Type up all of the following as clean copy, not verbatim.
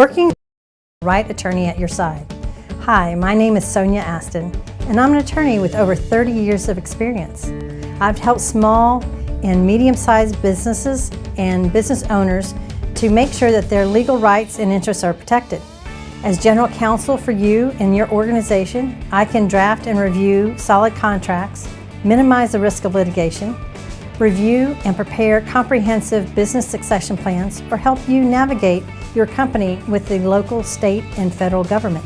working with the right attorney at your side. Hi, my name is Sonia Aston, and I'm an attorney with over 30 years of experience. I've helped small and medium-sized businesses and business owners to make sure that their legal rights and interests are protected. As general counsel for you and your organization, I can draft and review solid contracts, minimize the risk of litigation, review and prepare comprehensive business succession plans, or help you navigate your company with the local, state, and federal government.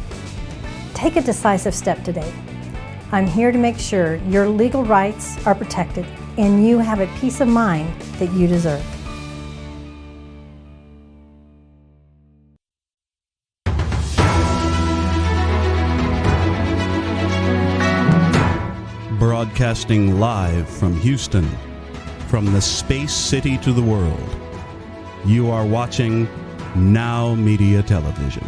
Take a decisive step today. I'm here to make sure your legal rights are protected and you have a peace of mind that you deserve. Broadcasting live from Houston, from the space city to the world, you are watching NowMedia Television.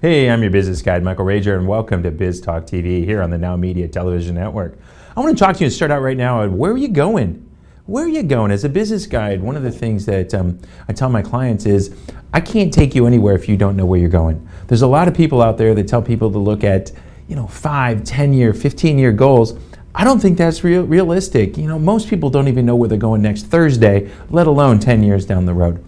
Hey, I'm your business guide, Michael Rager, and welcome to Biz Talk TV here on the NowMedia Television Network. I want to talk to you and start out right now at where are you going? Where are you going? As a business guide, one of the things that I tell my clients is I can't take you anywhere if you don't know where you're going. There's a lot of people out there that tell people to look at 5, 10-year, 15-year goals. I don't think that's realistic. Most people don't even know where they're going next Thursday, let alone 10 years down the road.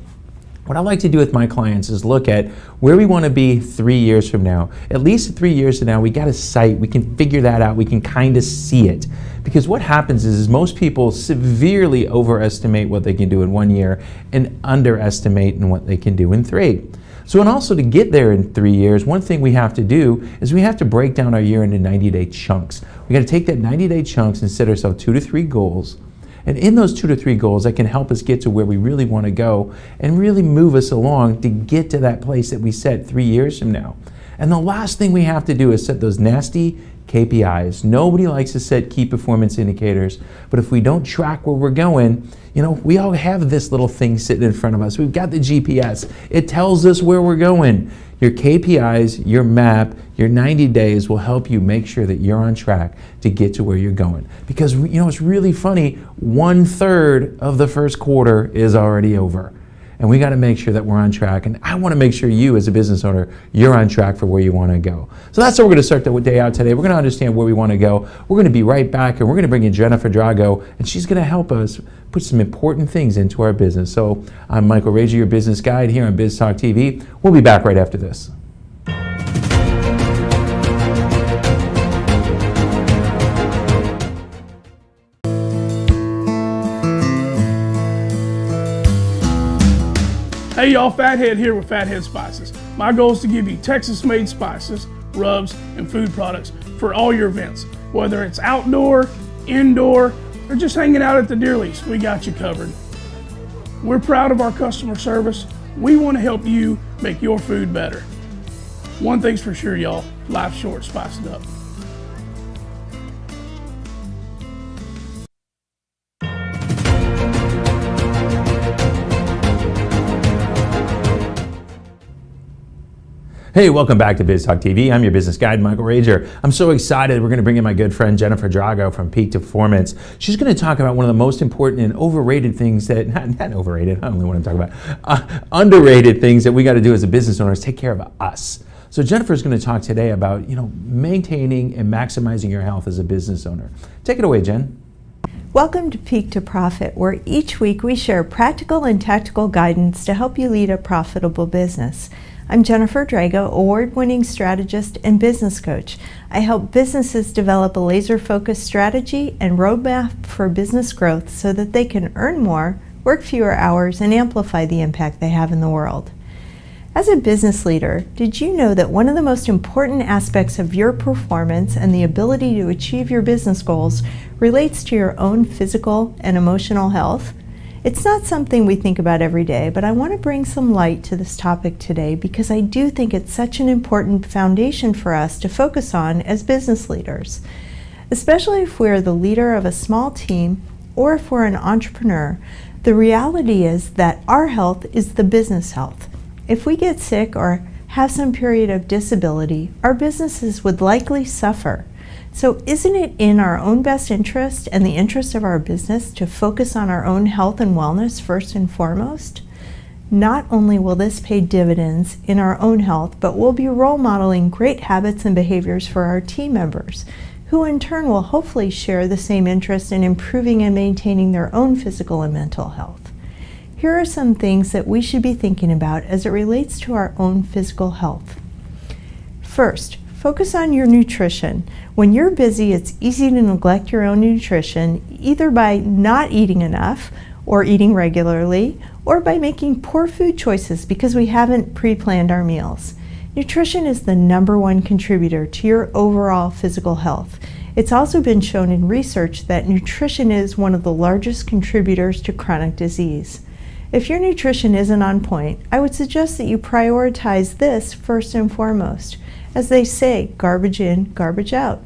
What I like to do with my clients is look at where we want to be 3 years from now. At least 3 years from now, we got a sight, we can figure that out, we can kind of see it. Because what happens is most people severely overestimate what they can do in 1 year and underestimate in what they can do in 3. So, and also to get there in 3 years, one thing we have to do is we have to break down our year into 90-day chunks. We got to take that 90-day chunks and set ourselves 2 to 3 goals. And in those 2 to 3 goals, that can help us get to where we really want to go and really move us along to get to that place that we set 3 years from now. And the last thing we have to do is set those nasty KPIs. Nobody likes to set key performance indicators, but if we don't track where we're going, we all have this little thing sitting in front of us. We've got the GPS. It tells us where we're going. Your KPIs, your map, your 90 days will help you make sure that you're on track to get to where you're going. Because, it's really funny, 1/3 of the first quarter is already over. And we got to make sure that we're on track. And I want to make sure you, as a business owner, you're on track for where you want to go. So that's how we're going to start the day out today. We're going to understand where we want to go. We're going to be right back, and we're going to bring in Jennifer Drago, and she's going to help us put some important things into our business. So I'm Michael Rager, your business guide here on Biz Talk TV. We'll be back right after this. Hey y'all, Fathead here with Fathead Spices. My goal is to give you Texas-made spices, rubs, and food products for all your events. Whether it's outdoor, indoor, or just hanging out at the deer lease, we got you covered. We're proud of our customer service. We want to help you make your food better. One thing's for sure, y'all, life's short, spice it up. Hey, welcome back to Biz Talk TV. I'm your business guide, Michael Rager. I'm so excited. We're going to bring in my good friend, Jennifer Drago from Peak to Performance. She's going to talk about one of the most important and overrated things that, not overrated, I don't know what I'm talking about, underrated things that we got to do as a business owner is take care of us. So Jennifer's going to talk today about, maintaining and maximizing your health as a business owner. Take it away, Jen. Welcome to Peak to Profit, where each week we share practical and tactical guidance to help you lead a profitable business. I'm Jennifer Drago, award-winning strategist and business coach. I help businesses develop a laser-focused strategy and roadmap for business growth so that they can earn more, work fewer hours, and amplify the impact they have in the world. As a business leader, did you know that one of the most important aspects of your performance and the ability to achieve your business goals relates to your own physical and emotional health? It's not something we think about every day, but I want to bring some light to this topic today because I do think it's such an important foundation for us to focus on as business leaders. Especially if we're the leader of a small team or if we're an entrepreneur, the reality is that our health is the business health. If we get sick or have some period of disability, our businesses would likely suffer. So isn't it in our own best interest and the interest of our business to focus on our own health and wellness first and foremost? Not only will this pay dividends in our own health, but we'll be role modeling great habits and behaviors for our team members, who in turn will hopefully share the same interest in improving and maintaining their own physical and mental health. Here are some things that we should be thinking about as it relates to our own physical health. First, focus on your nutrition. When you're busy, it's easy to neglect your own nutrition, either by not eating enough or eating regularly, or by making poor food choices because we haven't pre-planned our meals. Nutrition is the #1 contributor to your overall physical health. It's also been shown in research that nutrition is one of the largest contributors to chronic disease. If your nutrition isn't on point, I would suggest that you prioritize this first and foremost. As they say, garbage in, garbage out.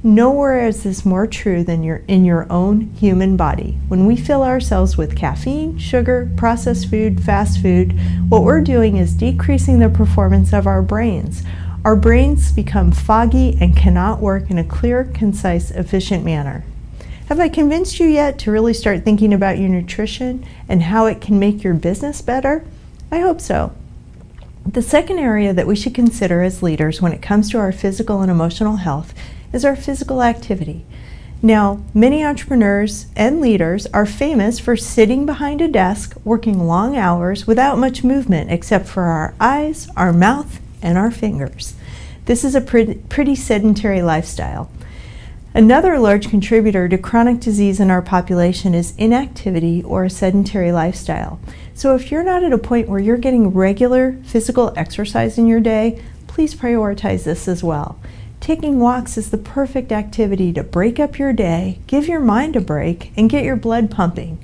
Nowhere is this more true than in your own human body. When we fill ourselves with caffeine, sugar, processed food, fast food, what we're doing is decreasing the performance of our brains. Our brains become foggy and cannot work in a clear, concise, efficient manner. Have I convinced you yet to really start thinking about your nutrition and how it can make your business better? I hope so. The second area that we should consider as leaders when it comes to our physical and emotional health is our physical activity. Now, many entrepreneurs and leaders are famous for sitting behind a desk, working long hours without much movement except for our eyes, our mouth, and our fingers. This is a pretty sedentary lifestyle. Another large contributor to chronic disease in our population is inactivity or a sedentary lifestyle. So if you're not at a point where you're getting regular physical exercise in your day, please prioritize this as well. Taking walks is the perfect activity to break up your day, give your mind a break, and get your blood pumping.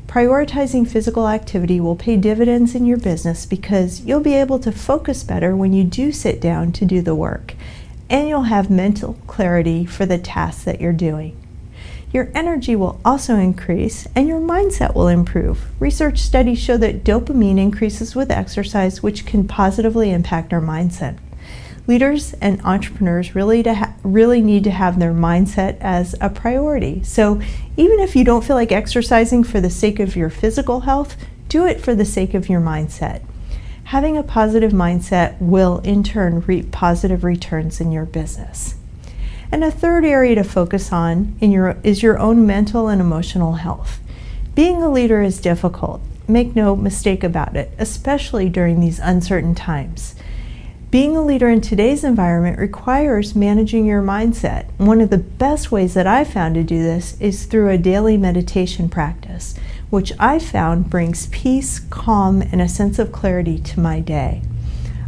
Prioritizing physical activity will pay dividends in your business because you'll be able to focus better when you do sit down to do the work, and you'll have mental clarity for the tasks that you're doing. Your energy will also increase and your mindset will improve. Research studies show that dopamine increases with exercise, which can positively impact our mindset. Leaders and entrepreneurs really need to have their mindset as a priority. So even if you don't feel like exercising for the sake of your physical health, do it for the sake of your mindset. Having a positive mindset will in turn reap positive returns in your business. And a third area to focus on is your own mental and emotional health. Being a leader is difficult, make no mistake about it, especially during these uncertain times. Being a leader in today's environment requires managing your mindset. One of the best ways that I've found to do this is through a daily meditation practice, which I found brings peace, calm, and a sense of clarity to my day.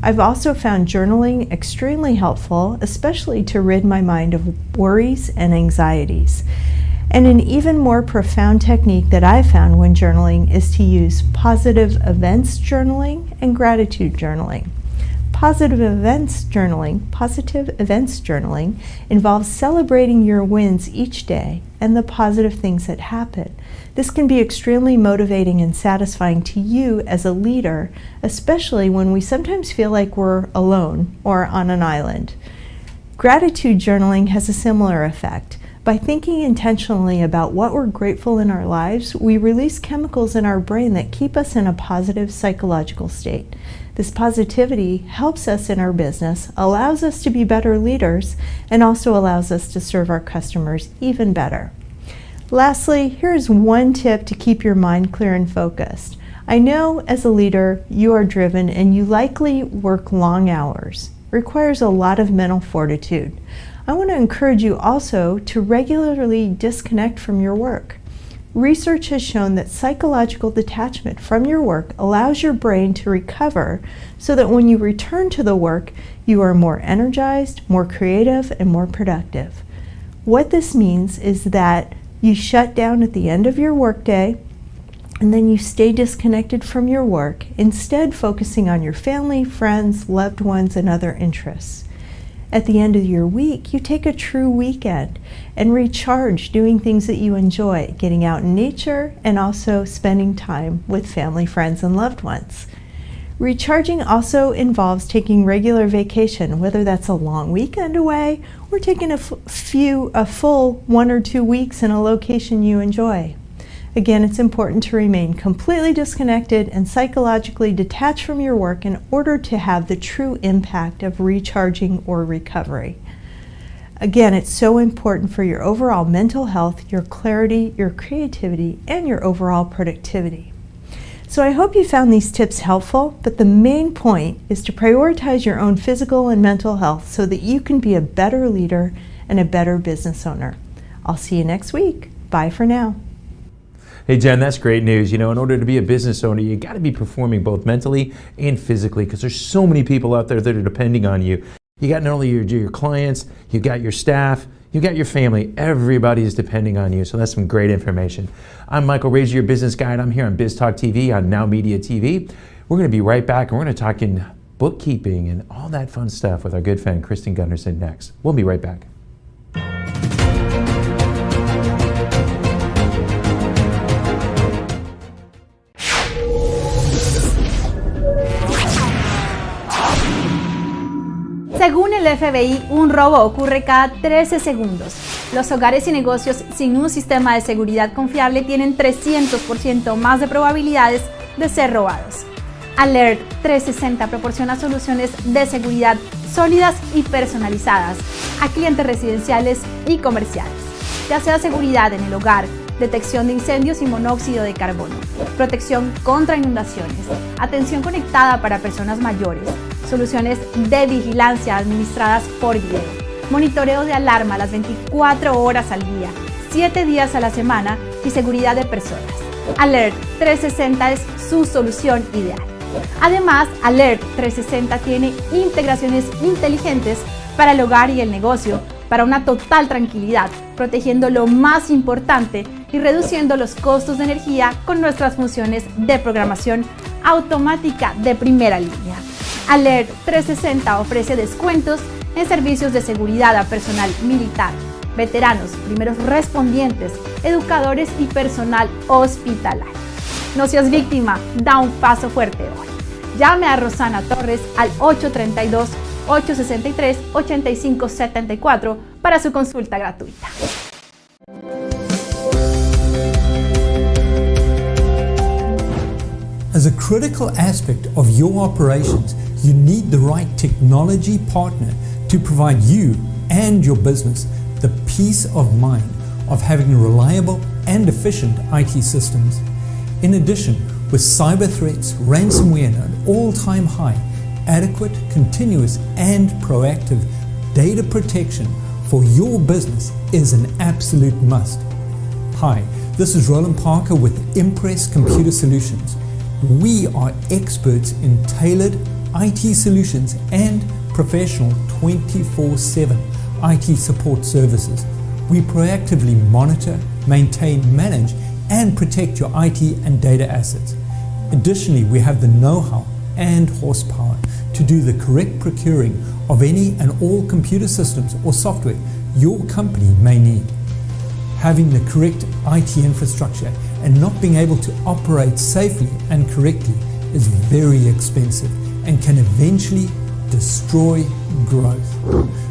I've also found journaling extremely helpful, especially to rid my mind of worries and anxieties. And an even more profound technique that I've found when journaling is to use positive events journaling and gratitude journaling. Positive events journaling involves celebrating your wins each day and the positive things that happen. This can be extremely motivating and satisfying to you as a leader, especially when we sometimes feel like we're alone or on an island. Gratitude journaling has a similar effect. By thinking intentionally about what we're grateful in our lives, we release chemicals in our brain that keep us in a positive psychological state. This positivity helps us in our business, allows us to be better leaders, and also allows us to serve our customers even better. Lastly, here's one tip to keep your mind clear and focused. I know as a leader, you are driven and you likely work long hours. It requires a lot of mental fortitude. I want to encourage you also to regularly disconnect from your work. Research has shown that psychological detachment from your work allows your brain to recover so that when you return to the work, you are more energized, more creative, and more productive. What this means is that you shut down at the end of your workday and then you stay disconnected from your work, instead focusing on your family, friends, loved ones, and other interests. At the end of your week, you take a true weekend and recharge doing things that you enjoy, getting out in nature, and also spending time with family, friends, and loved ones. Recharging also involves taking regular vacation, whether that's a long weekend away or taking a full 1 or 2 weeks in a location you enjoy. Again, it's important to remain completely disconnected and psychologically detached from your work in order to have the true impact of recharging or recovery. Again, it's so important for your overall mental health, your clarity, your creativity, and your overall productivity. So I hope you found these tips helpful, but the main point is to prioritize your own physical and mental health so that you can be a better leader and a better business owner. I'll see you next week. Bye for now. Hey Jen, that's great news. In order to be a business owner, you got to be performing both mentally and physically because there's so many people out there that are depending on you. You got not only your clients, you got your staff, you got your family. Everybody is depending on you. So that's some great information. I'm Michael Rager, your business guide. I'm here on Biz Talk TV on NowMedia TV. We're going to be right back and we're going to talk in bookkeeping and all that fun stuff with our good friend Kristen Gunderson next. We'll be right back. Según el FBI, un robo ocurre cada 13 segundos. Los hogares y negocios sin un sistema de seguridad confiable tienen 300% más de probabilidades de ser robados. Alert 360 proporciona soluciones de seguridad sólidas y personalizadas a clientes residenciales y comerciales, ya sea seguridad en el hogar, detección de incendios y monóxido de carbono, protección contra inundaciones, atención conectada para personas mayores, soluciones de vigilancia administradas por video, monitoreo de alarma las 24 horas al día, 7 días a la semana y seguridad de personas. Alert 360 es su solución ideal. Además, Alert 360 tiene integraciones inteligentes para el hogar y el negocio para una total tranquilidad, protegiendo lo más importante y reduciendo los costos de energía con nuestras funciones de programación automática de primera línea. Alert 360 ofrece descuentos en servicios de seguridad a personal militar, veteranos, primeros respondientes, educadores y personal hospitalario. No seas víctima, da un paso fuerte hoy. Llame a Rosana Torres al 832-863-8574 para su consulta gratuita. As a critical aspect of your operations, you need the right technology partner to provide you and your business the peace of mind of having reliable and efficient IT systems. In addition, with cyber threats, ransomware at an all-time high, adequate, continuous, and proactive data protection for your business is an absolute must. Hi, this is Roland Parker with Impress Computer Solutions. We are experts in tailored IT solutions and professional 24/7 IT support services. We proactively monitor, maintain, manage, and protect your IT and data assets. Additionally, we have the know-how and horsepower to do the correct procuring of any and all computer systems or software your company may need. Having the correct IT infrastructure and not being able to operate safely and correctly is very expensive and can eventually destroy growth.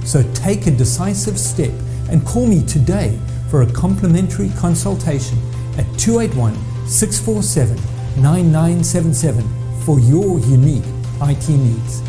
So take a decisive step and call me today for a complimentary consultation at 281-647-9977 for your unique IT needs.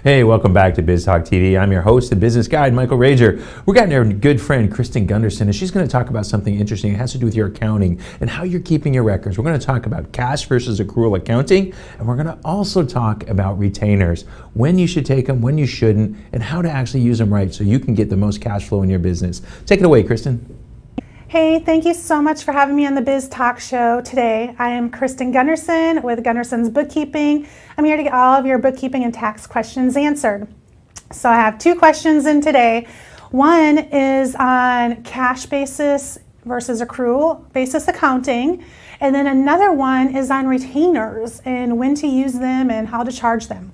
Hey, welcome back to Biz Talk TV. I'm your host, the business guide, Michael Rager. We're getting our good friend, Kristen Gunderson, and she's going to talk about something interesting. It has to do with your accounting and how you're keeping your records. We're going to talk about cash versus accrual accounting, and we're going to also talk about retainers, when you should take them, when you shouldn't, and how to actually use them right so you can get the most cash flow in your business. Take it away, Kristen. Hey, thank you so much for having me on the Biz Talk show today. I am Kristen Gunderson with Gunderson's Bookkeeping. I'm here to get all of your bookkeeping and tax questions answered. So I have two questions in today. One is on cash basis versus accrual basis accounting. And then another one is on retainers and when to use them and how to charge them.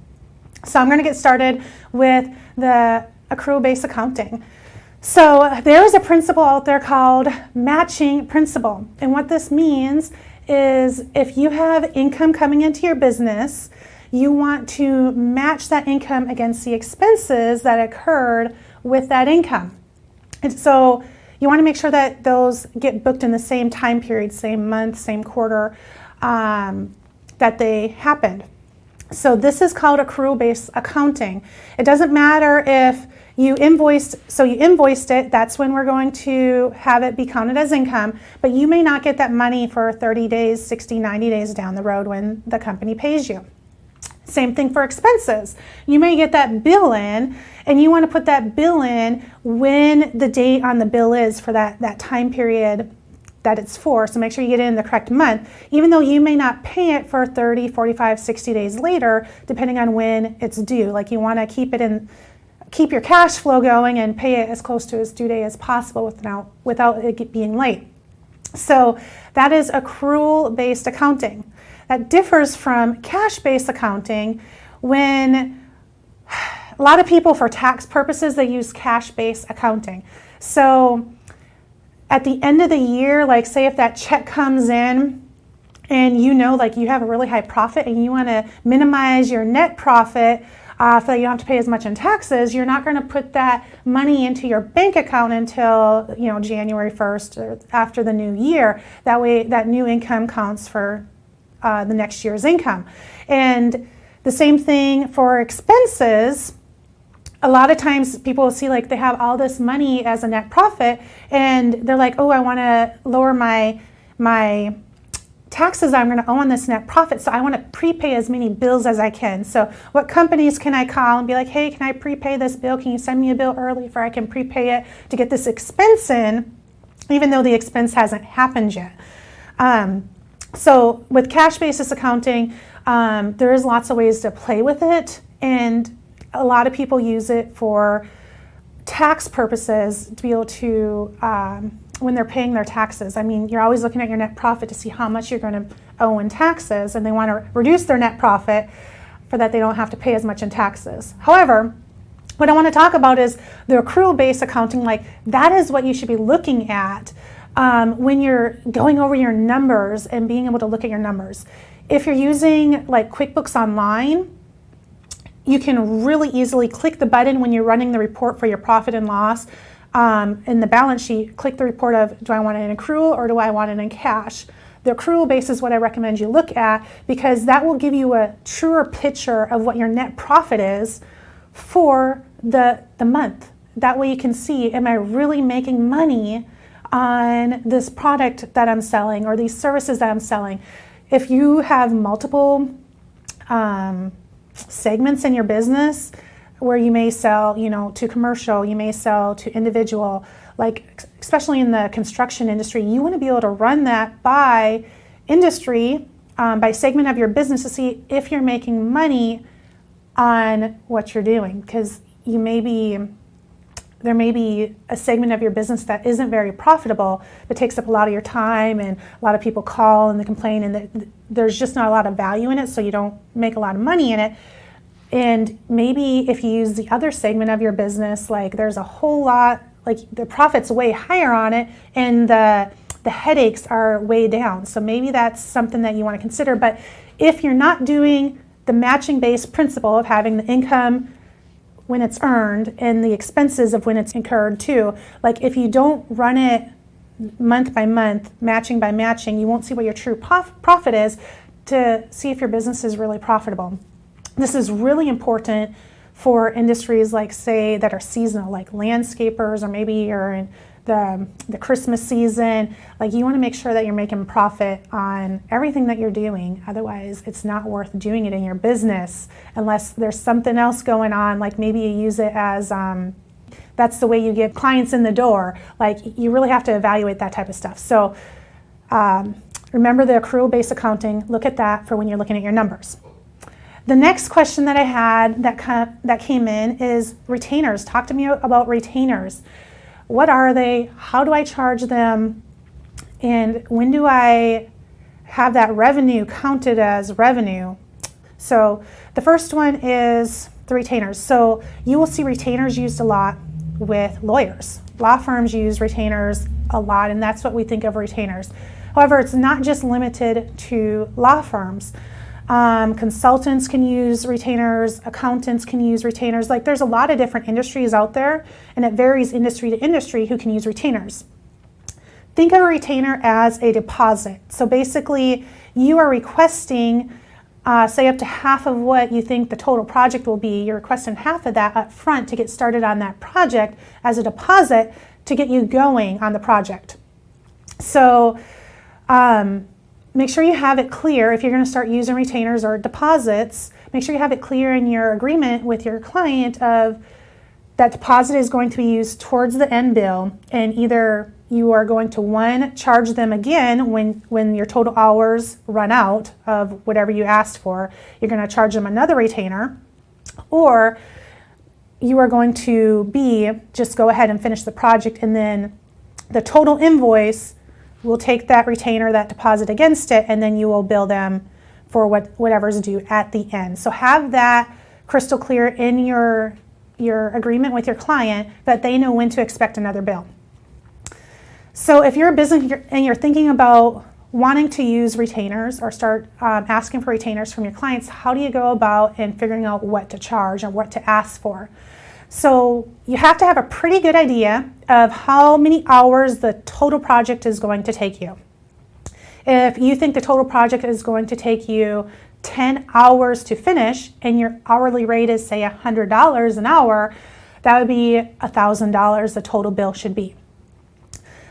So I'm going to get started with the accrual-based accounting. So there is a principle out there called matching principle. And what this means is if you have income coming into your business, you want to match that income against the expenses that occurred with that income. And so you want to make sure that those get booked in the same time period, same month, same quarter that they happened. So this is called accrual-based accounting. It doesn't matter if you invoiced it, that's when we're going to have it be counted as income, but you may not get that money for 30 days, 60, 90 days down the road when the company pays you. Same thing for expenses. You may get that bill in and you want to put that bill in when the date on the bill is for that time period that it's for. So make sure you get it in the correct month, even though you may not pay it for 30, 45, 60 days later, depending on when it's due. Like you want to keep your cash flow going and pay it as close to its due date as possible without it being late. So that is accrual-based accounting. That differs from cash-based accounting when a lot of people, for tax purposes, they use cash-based accounting. So at the end of the year, like say if that check comes in and you know like you have a really high profit and you want to minimize your net profit so that you don't have to pay as much in taxes, you're not going to put that money into your bank account until January 1st or after the new year. That way that new income counts for the next year's income. And the same thing for expenses. A lot of times people will see like they have all this money as a net profit and they're like, oh, I want to lower my taxes I'm going to owe on this net profit, so I want to prepay as many bills as I can. So what companies can I call and be like, hey, can I prepay this bill? Can you send me a bill early for I can prepay it to get this expense in, even though the expense hasn't happened yet? So with cash basis accounting, there is lots of ways to play with it, and a lot of people use it for tax purposes to be able to when they're paying their taxes. I mean, you're always looking at your net profit to see how much you're going to owe in taxes, and they want to reduce their net profit for that they don't have to pay as much in taxes. However, what I want to talk about is the accrual-based accounting. Like that is what you should be looking at when you're going over your numbers and being able to look at your numbers. If you're using like QuickBooks Online, you can really easily click the button when you're running the report for your profit and loss. In the balance sheet, click the report of, do I want it in accrual or do I want it in cash? The accrual base is what I recommend you look at because that will give you a truer picture of what your net profit is for the month. That way you can see, am I really making money on this product that I'm selling or these services that I'm selling? If you have multiple segments in your business, where you may sell, to commercial, you may sell to individual, like especially in the construction industry, you want to be able to run that by industry, by segment of your business to see if you're making money on what you're doing. Because there may be a segment of your business that isn't very profitable, but takes up a lot of your time, and a lot of people call and they complain, and there's just not a lot of value in it, so you don't make a lot of money in it. And maybe if you use the other segment of your business, like there's a whole lot, like the profit's way higher on it and the headaches are way down. So maybe that's something that you want to consider. But if you're not doing the matching based principle of having the income when it's earned and the expenses of when it's incurred too, like if you don't run it month by month, matching by matching, you won't see what your true profit is to see if your business is really profitable. This is really important for industries like, say, that are seasonal, like landscapers, or maybe you're in the Christmas season. Like, you want to make sure that you're making profit on everything that you're doing. Otherwise, it's not worth doing it in your business unless there's something else going on, like maybe you use it as that's the way you get clients in the door. Like, you really have to evaluate that type of stuff. So remember the accrual-based accounting. Look at that for when you're looking at your numbers. The next question that I had that came in is retainers. Talk to me about retainers. What are they? How do I charge them? And when do I have that revenue counted as revenue? So the first one is the retainers. So you will see retainers used a lot with lawyers. Law firms use retainers a lot, and that's what we think of retainers. However, it's not just limited to law firms. Consultants can use retainers, accountants can use retainers. Like, there's a lot of different industries out there, and it varies industry to industry who can use retainers. Think of a retainer as a deposit. So basically, you are requesting, say, up to half of what you think the total project will be. You're requesting half of that up front to get started on that project as a deposit to get you going on the project. So make sure you have it clear if you're going to start using retainers or deposits. Make sure you have it clear in your agreement with your client of that deposit is going to be used towards the end bill, and either you are going to, one, charge them again when your total hours run out of whatever you asked for. You're going to charge them another retainer, or you are going to, B, just go ahead and finish the project, and then the total invoice will take that retainer, that deposit against it, and then you will bill them for whatever's due at the end. So have that crystal clear in your agreement with your client that they know when to expect another bill. So if you're a business and you're thinking about wanting to use retainers or start asking for retainers from your clients, how do you go about in figuring out what to charge or what to ask for? So you have to have a pretty good idea of how many hours the total project is going to take you. If you think the total project is going to take you 10 hours to finish and your hourly rate is, say, $100 an hour, that would be $1,000 the total bill should be.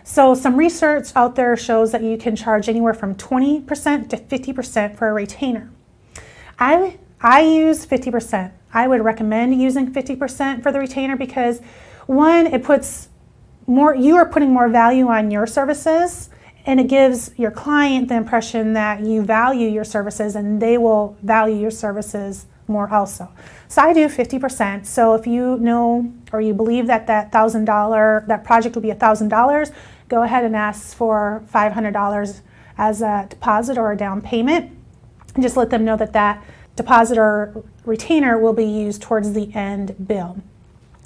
So some research out there shows that you can charge anywhere from 20% to 50% for a retainer. I use 50%. I would recommend using 50% for the retainer because, one, it puts more, you are putting more value on your services, and it gives your client the impression that you value your services and they will value your services more also. So I do 50%. So if you know or you believe that that project will be $1,000, go ahead and ask for $500 as a deposit or a down payment, and just let them know that that deposit or retainer will be used towards the end bill.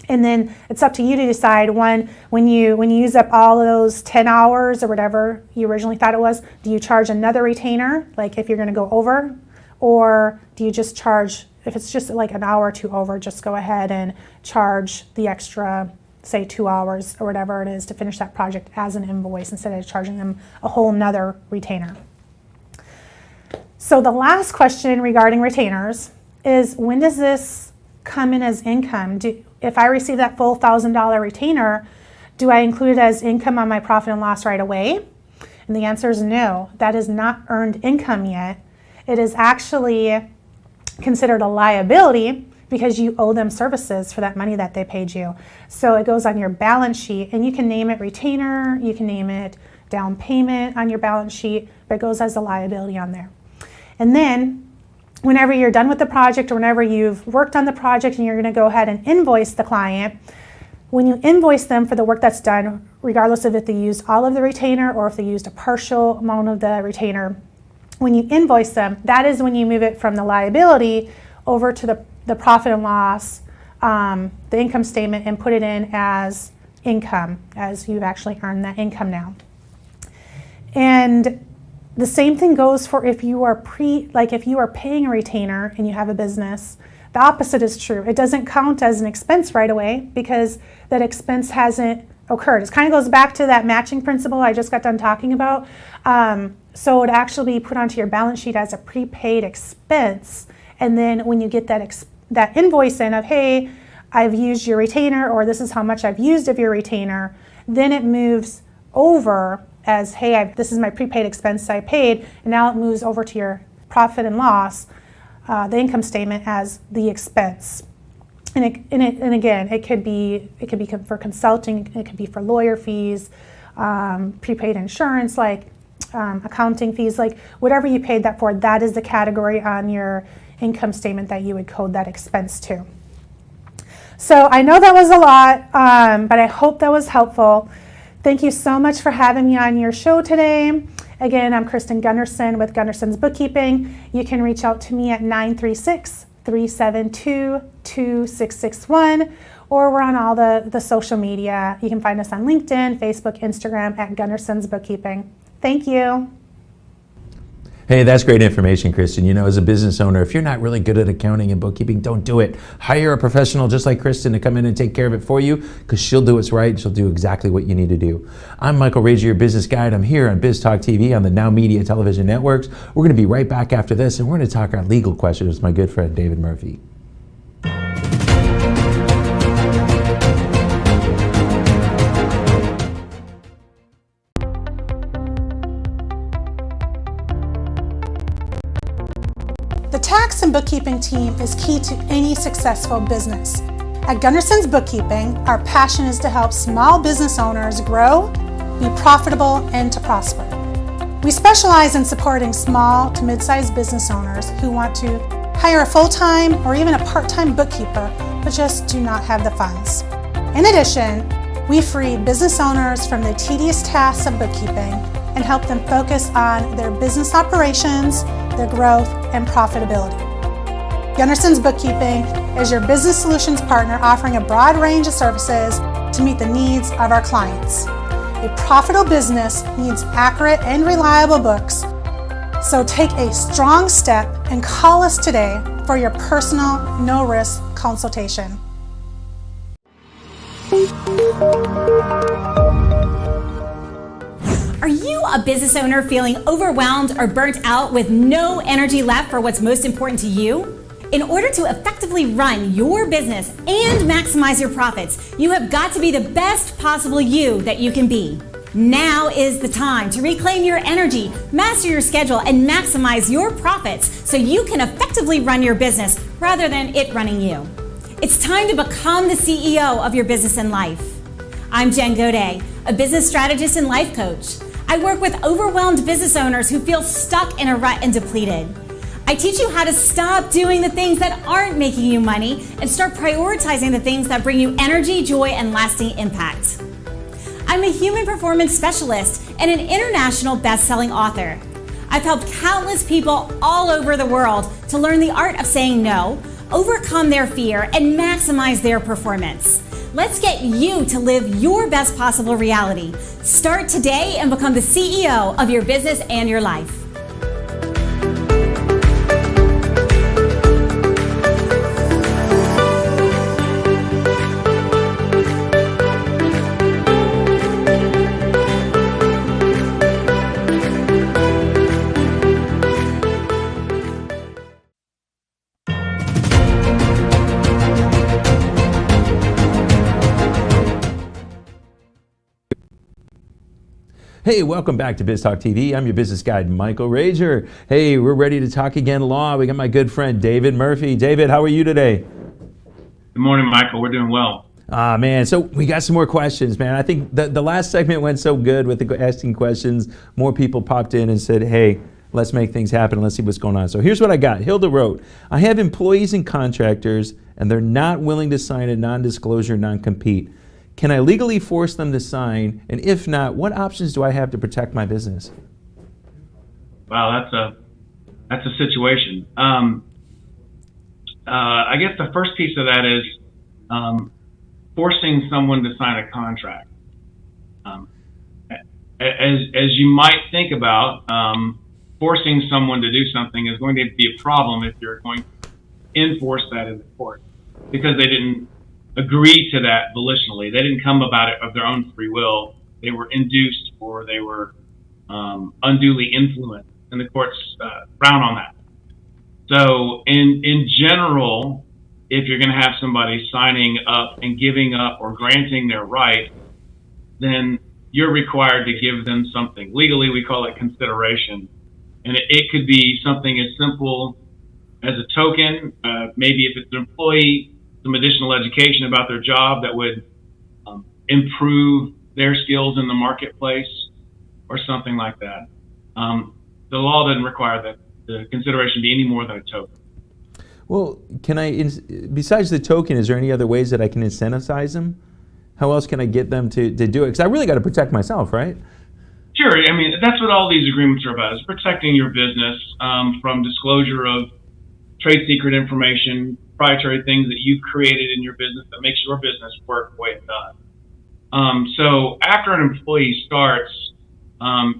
And then it's up to you to decide, one, when you use up all of those 10 hours or whatever you originally thought it was, do you charge another retainer, like if you're going to go over, or do you just charge, if it's just like an hour or two over, just go ahead and charge the extra, say 2 hours or whatever it is to finish that project as an invoice instead of charging them a whole nother retainer. So the last question regarding retainers is, when does this come in as income? If I receive that full $1,000 retainer, do I include it as income on my profit and loss right away? And the answer is no. That is not earned income yet. It is actually considered a liability because you owe them services for that money that they paid you. So it goes on your balance sheet, and you can name it retainer, you can name it down payment on your balance sheet, but it goes as a liability on there. And then whenever you're done with the project or whenever you've worked on the project and you're going to go ahead and invoice the client, when you invoice them for the work that's done, regardless of if they used all of the retainer or if they used a partial amount of the retainer, when you invoice them, that is when you move it from the liability over to the profit and loss, the income statement, and put it in as income, as you've actually earned that income now. And the same thing goes for if you are if you are paying a retainer and you have a business. The opposite is true. It doesn't count as an expense right away because that expense hasn't occurred. It kind of goes back to that matching principle I just got done talking about. So it would actually be put onto your balance sheet as a prepaid expense, and then when you get that that invoice in of, hey, I've used your retainer, or this is how much I've used of your retainer, then it moves over as, hey, this is my prepaid expense I paid, and now it moves over to your profit and loss, the income statement, as the expense. And again, it could be for consulting, it could be for lawyer fees, prepaid insurance, like accounting fees, like whatever you paid that for, that is the category on your income statement that you would code that expense to. So I know that was a lot, but I hope that was helpful. Thank you so much for having me on your show today. Again, I'm Kristen Gunderson with Gunderson's Bookkeeping. You can reach out to me at 936-372-2661, or we're on all the social media. You can find us on LinkedIn, Facebook, Instagram at Gunderson's Bookkeeping. Thank you. Hey, that's great information, Kristen. You know, as a business owner, if you're not really good at accounting and bookkeeping, don't do it. Hire a professional just like Kristen to come in and take care of it for you, because she'll do what's right. She'll do exactly what you need to do. I'm Michael Rager, your business guide. I'm here on Biz Talk TV on the NowMedia Television networks. We're going to be right back after this, and we're going to talk our legal questions with my good friend David Murphy. The tax and bookkeeping team is key to any successful business. At Gunderson's Bookkeeping, our passion is to help small business owners grow, be profitable, and to prosper. We specialize in supporting small to mid-sized business owners who want to hire a full-time or even a part-time bookkeeper, but just do not have the funds. In addition, we free business owners from the tedious tasks of bookkeeping and help them focus on their business operations, their growth, and profitability. Gunderson's Bookkeeping is your business solutions partner, offering a broad range of services to meet the needs of our clients. A profitable business needs accurate and reliable books, so take a strong step and call us today for your personal, no-risk consultation. Are you a business owner feeling overwhelmed or burnt out with no energy left for what's most important to you? In order to effectively run your business and maximize your profits, you have got to be the best possible you that you can be. Now is the time to reclaim your energy, master your schedule, and maximize your profits so you can effectively run your business rather than it running you. It's time to become the CEO of your business and life. I'm Jen Godet, a business strategist and life coach. I work with overwhelmed business owners who feel stuck in a rut and depleted. I teach you how to stop doing the things that aren't making you money and start prioritizing the things that bring you energy, joy, and lasting impact. I'm a human performance specialist and an international best-selling author. I've helped countless people all over the world to learn the art of saying no, overcome their fear, and maximize their performance. Let's get you to live your best possible reality. Start today and become the CEO of your business and your life. Hey, welcome back to Biz Talk TV. I'm your business guide, Michael Rager. Hey, we're ready to talk again law. We got my good friend, David Murphy. David, how are you today? Good morning, Michael. We're doing well. Man, so we got some more questions, man. I think the last segment went so good with the asking questions. More people popped in and said, hey, let's make things happen. Let's see what's going on. So here's what I got. Hilda wrote, I have employees and contractors, and they're not willing to sign a non-disclosure, non-compete. Can I legally force them to sign? And if not, what options do I have to protect my business? Wow, that's a situation. I guess the first piece of that is forcing someone to sign a contract. As you might think about, forcing someone to do something is going to be a problem if you're going to enforce that in the court, because they didn't agree to that volitionally. They didn't come about it of their own free will. They were induced, or they were unduly influenced, and the courts frown on that. So in general, if you're going to have somebody signing up and giving up or granting their right, then you're required to give them something. Legally, we call it consideration. And it could be something as simple as a token, maybe if it's an employee, some additional education about their job that would improve their skills in the marketplace or something like that. The law doesn't require that the consideration be any more than a token. Well, can I, besides the token, is there any other ways that I can incentivize them? How else can I get them to do it? Because I really got to protect myself, right? Sure. I mean, that's what all these agreements are about, is protecting your business from disclosure of trade secret information, proprietary things that you've created in your business that makes your business work the way it does. So after an employee starts,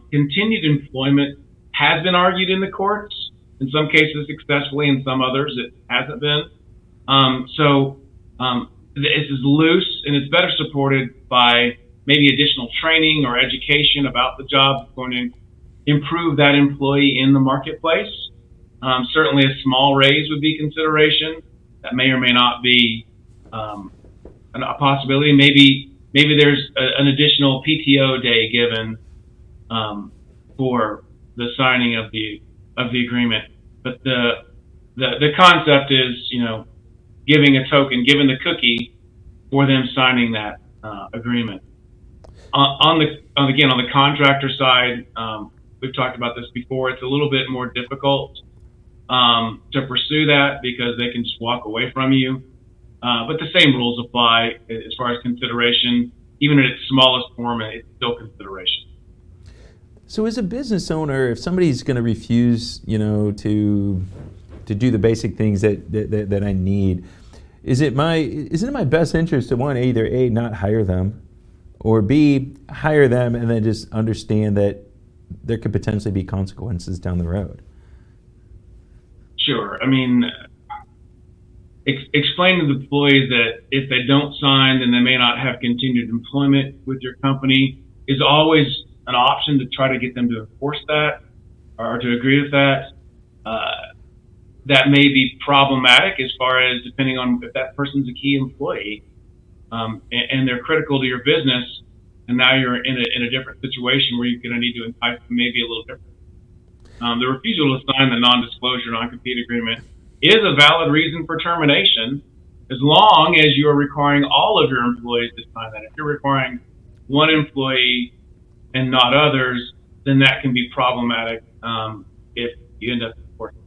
continued employment has been argued in the courts, in some cases successfully, in some others it hasn't been. This is loose, and it's better supported by maybe additional training or education about the job that's going to improve that employee in the marketplace. Certainly a small raise would be consideration. That may or may not be a possibility. Maybe there's an additional PTO day given for the signing of the agreement. But the concept is, giving a token, giving the cookie for them signing that agreement. On the contractor side, we've talked about this before. It's a little bit more difficult to pursue that because they can just walk away from you. But the same rules apply as far as consideration. Even in its smallest form, it's still consideration. So as a business owner, if somebody's going to refuse, to do the basic things that I need, is it in my best interest to want to either A, not hire them, or B, hire them and then just understand that there could potentially be consequences down the road? Sure. I mean, explain to the employees that if they don't sign, then they may not have continued employment with your company is always an option to try to get them to enforce that or to agree with that. That may be problematic as far as depending on if that person's a key employee and they're critical to your business, and now you're in a different situation where you're going to need to entice them maybe a little different. The refusal to sign the non-disclosure, non-compete agreement is a valid reason for termination as long as you are requiring all of your employees to sign that. If you're requiring one employee and not others, then that can be problematic if you end up enforcing.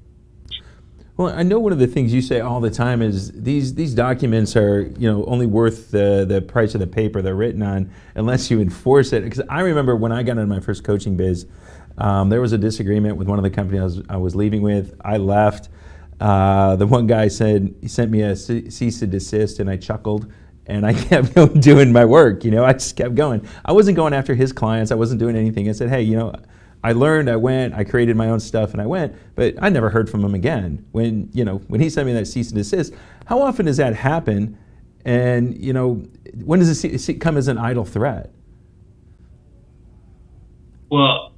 Well, I know one of the things you say all the time is these documents are only worth the price of the paper they're written on unless you enforce it. Because I remember when I got into my first coaching biz, there was a disagreement with one of the companies I was leaving with. I left. The one guy said he sent me a cease and desist, and I chuckled. And I kept doing my work, I just kept going. I wasn't going after his clients. I wasn't doing anything. I said, hey, I learned, I went, I created my own stuff, and I went. But I never heard from him again. When he sent me that cease and desist, how often does that happen? And, when does it come as an idle threat? Well,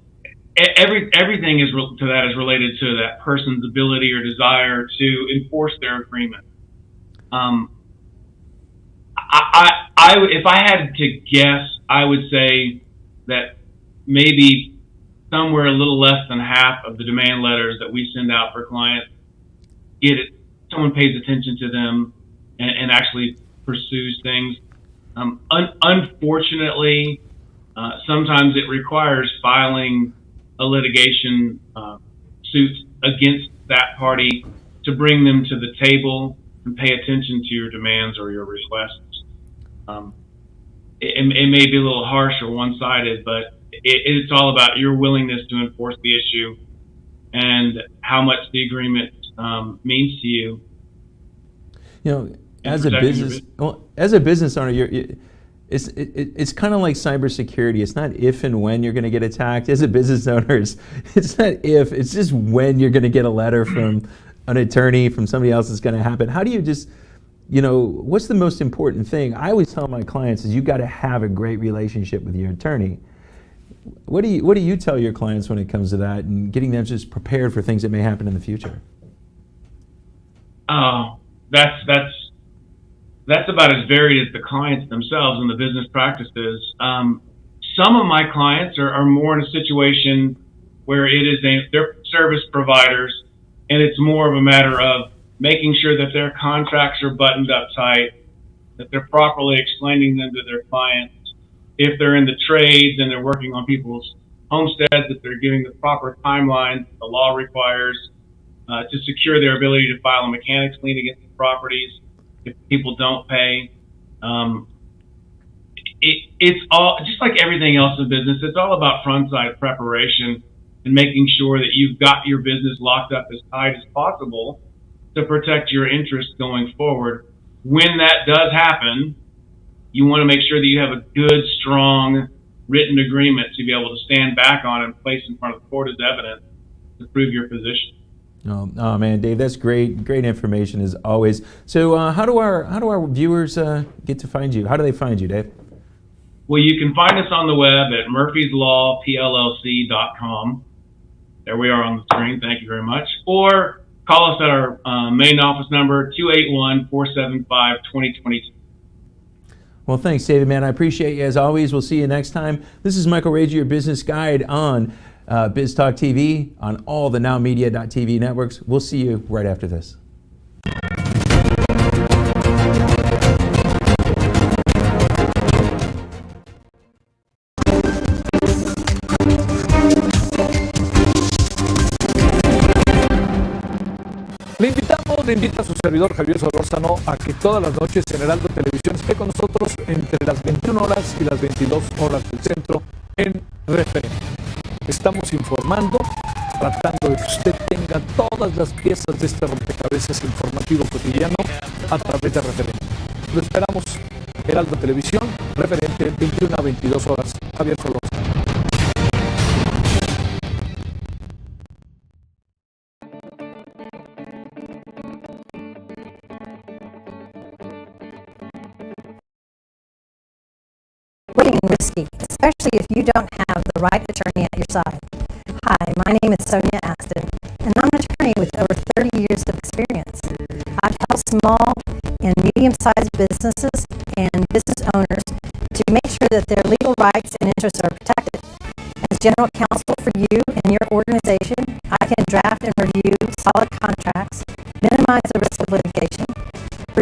everything is related to that person's ability or desire to enforce their agreement. If I had to guess, I would say that maybe somewhere a little less than half of the demand letters that we send out for clients someone pays attention to them and actually pursues things. Unfortunately, sometimes it requires filing a litigation suit against that party to bring them to the table and pay attention to your demands or your requests. It may be a little harsh or one-sided, but it's all about your willingness to enforce the issue and how much the agreement means to you. As a business owner, it's kind of like cybersecurity. It's not if and when you're going to get attacked. As a business owner, it's not if, it's just when you're going to get a letter from an attorney, from somebody else that's going to happen. How do you just, what's the most important thing? I always tell my clients is you got to have a great relationship with your attorney. What do you tell your clients when it comes to that and getting them just prepared for things that may happen in the future? that's about as varied as the clients themselves and the business practices. Some of my clients are more in a situation where they're service providers, and it's more of a matter of making sure that their contracts are buttoned up tight, that they're properly explaining them to their clients. If they're in the trades and they're working on people's homesteads, that they're giving the proper timeline the law requires to secure their ability to file a mechanics lien against the properties if people don't pay. It's all, just like everything else in business, it's all about front-side preparation and making sure that you've got your business locked up as tight as possible to protect your interests going forward. When that does happen, you want to make sure that you have a good, strong written agreement to be able to stand back on and place in front of the court as evidence to prove your position. Oh man, Dave, that's great information as always. So how do our viewers get to find you? How do they find you, Dave? Well, you can find us on the web at murphyslawpllc.com. There we are on the screen. Thank you very much. Or call us at our main office number, 281-475-2022. Well, thanks, David, man. I appreciate you as always. We'll see you next time. This is Michael Rager, your business guide on Biz Talk TV, on all the NowMedia.tv networks. We'll see you right after this. Le invita a su servidor Javier Solórzano a que todas las noches en Heraldo Televisión esté con nosotros entre las 21 horas y las 22 horas del centro en Referente. Estamos informando, tratando de que usted tenga todas las piezas de este rompecabezas informativo cotidiano a través de Referente. Lo esperamos, Heraldo Televisión, Referente, 21 a 22 horas. Javier Solórzano. Getting risky, especially if you don't have the right attorney at your side. Hi, my name is Sonia Aston, and I'm an attorney with over 30 years of experience. I've helped small and medium-sized businesses and business owners to make sure that their legal rights and interests are protected. As general counsel for you and your organization, I can draft and review solid contracts, minimize the risk of litigation,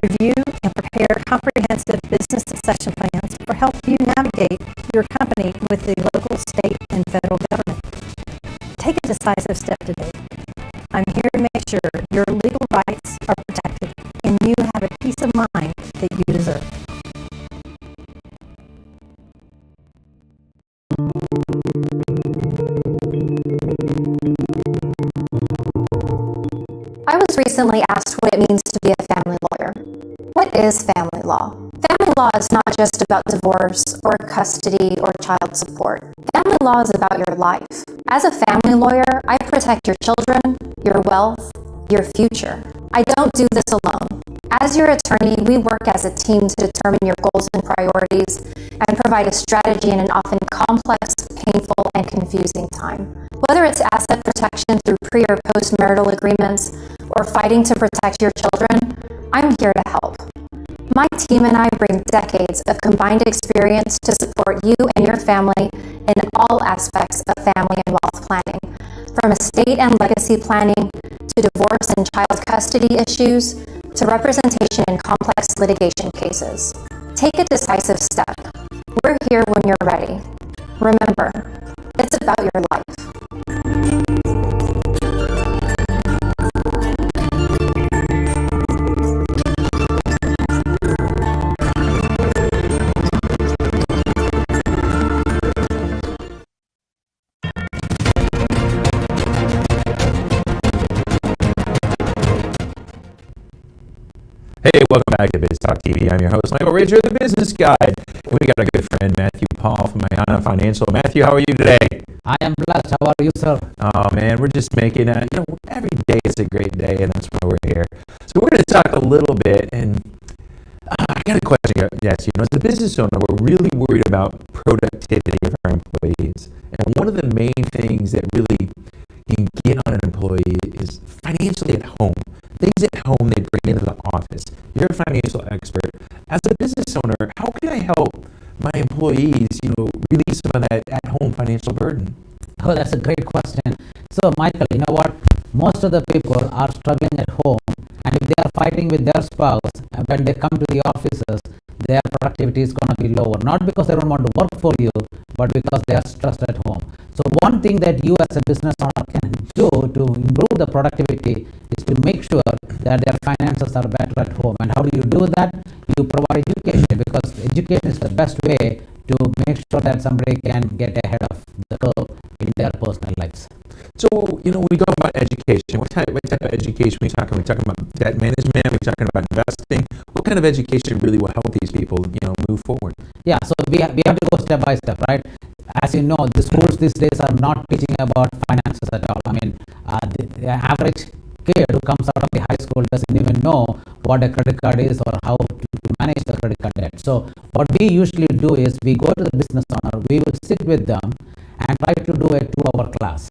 review and prepare comprehensive business succession plans, or help you navigate your company with the local, state, and federal government. Take a decisive step today. I'm here to make sure your legal rights are protected and you have a peace of mind that you deserve. I was recently asked what it means to be a family lawyer. What is family law? Family law is not just about divorce or custody or child support. Family law is about your life. As a family lawyer, I protect your children, your wealth, your future. I don't do this alone. As your attorney, we work as a team to determine your goals and priorities and provide a strategy in an often complex, painful, and confusing time. Whether it's asset protection through pre- or post-marital agreements or fighting to protect your children, I'm here to help. My team and I bring decades of combined experience to support you and your family in all aspects of family and wealth planning, from estate and legacy planning to divorce and child custody issues to representation in complex litigation cases. Take a decisive step. We're here when you're ready. Remember, it's about your life. Hey, welcome back to Biz Talk TV. I'm your host, Michael Rager, the business guide. And we got our good friend, Matthew Paul from Mayana Financial. Matthew, how are you today? I am blessed. How are you, sir? Oh, man, we're just making every day is a great day, and that's why we're here. So we're going to talk a little bit, and I got a question. Yes, as a business owner, we're really worried about productivity of our employees. And one of the main things that really can get on an employee is financially at home. Things at home they bring into the office. You're a financial expert. As a business owner, how can I help my employees, release some of that at-home financial burden? Oh, that's a great question. So, Michael, you know what? Most of the people are struggling at home, and if they are fighting with their spouse, when they come to the offices, their productivity is going to be lower. Not because they don't want to work for you, but because they are stressed at home. So, one thing that you as a business owner can do to improve the productivity is to make sure that their finances are better at home. And how do you do that? You provide education, because education is the best way to make sure that somebody can get ahead of the curve in their personal lives. So, we go about education. What type of education are we talking? Are we talking about debt management? Are we talking about investing? What kind of education really will help these people, move forward? Yeah, so we have to go step by step, right? As you know, the schools these days are not teaching about finances at all. I mean, the average kid who comes out of the high school doesn't even know what a credit card is or how to manage the credit card debt. So what we usually do is we go to the business owner, we will sit with them and try to do a 2-hour class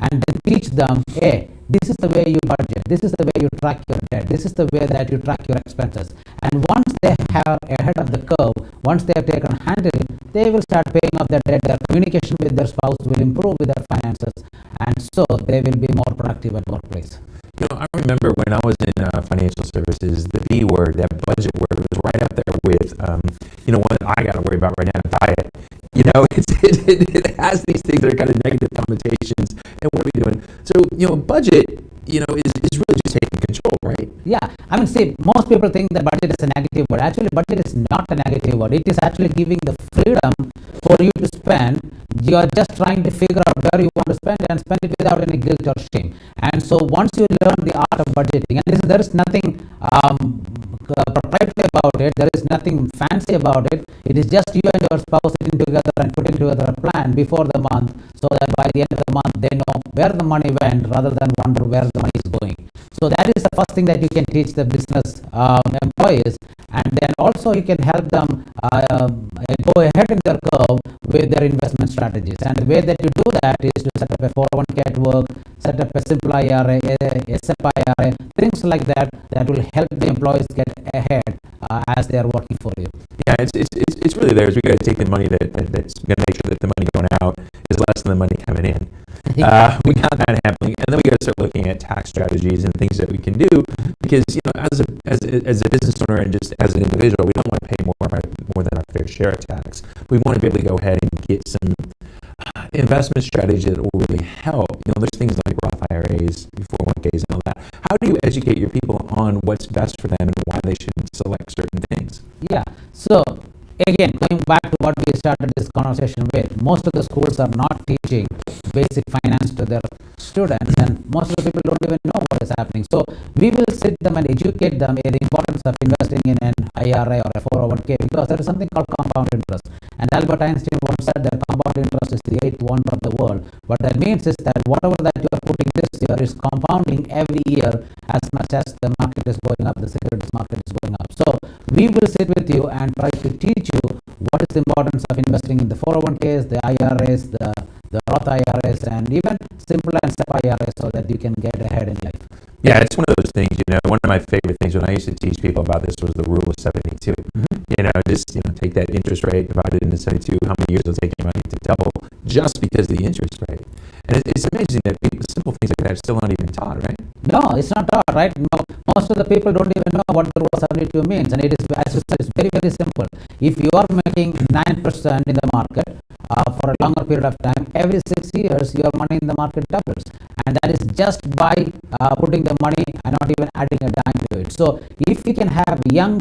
and then teach them, hey, this is the way you budget, this is the way you track your debt, this is the way that you track your expenses. And once they have ahead of the curve, once they have taken handle, they will start paying off their debt. Their communication with their spouse will improve with their finances, and so they will be more productive at workplace. I remember when I was in financial services, the B word, that budget word, was right up there with, what I got to worry about right now, diet. It has these things that are kind of negative connotations. And what are we doing? So, budget, is really just taking control, right? Yeah. I mean, see, most people think that budget is a negative word. Actually, budget is not a negative word. It is actually giving the freedom for you to spend. You are just trying to figure out where you want to spend and spend it without any guilt or shame. And so once you learn the art of budgeting, and there is nothing proprietary about it, there is nothing fancy about it. It is just you and your spouse sitting together and putting together a plan before the month, so that by the end of the month they know where the money went rather than wonder where the money is going. So that is the first thing that you can teach the business employees, and then also you can help them go ahead in their curve with their investment strategies. And the way that you do that is to set up a 401k at work, set up a simple IRA, a SEP IRA, things like that will help the employees get ahead as they are working for you. Yeah, it's really there. We got to take the money that's going to make sure that the money going out is less than the money coming in. We got that happening, and then we got to start looking at tax strategies and things that we can do, because as a business owner and just as an individual, we don't want to pay more than our fair share of tax. We want to be able to go ahead and get some investment strategy that will really help. There's things like Roth IRAs, 401ks, and all that. How do you educate your people on what's best for them and why they should select certain things? Yeah. So again, going back to what we started this conversation with, most of the schools are not teaching basic finance to their students, and most of the people don't even know what is happening. So we will sit them and educate them in the importance of investing in an IRA or a 401k, because there is something called compound interest. And Albert Einstein once said that compound interest is the 8th wonder of the world. What that means is that whatever that you are putting this year is compounding every year as much as the market is going up, the securities market is going up. So we will sit with you and try to teach you what is the importance of investing in the 401ks, the IRAs, the Roth IRAs, and even simple and SEP IRAs, so that you can get ahead in life. Yeah, it's one of those things, one of my favorite things when I used to teach people about this was the rule of 72. Just take that interest rate, divide it into 72, how many years it'll take your money to double just because of the interest rate. And it's amazing that simple things like that still aren't even taught, right? No, it's not taught, right? No, most of the people don't even know what the rule of 72 means, and it is, as you said, it's very, very simple. If you are making 9% in the market for a longer period of time, every 6 years your money in the market doubles, and that is just by putting the money and not even adding a dime to it. So if we can have young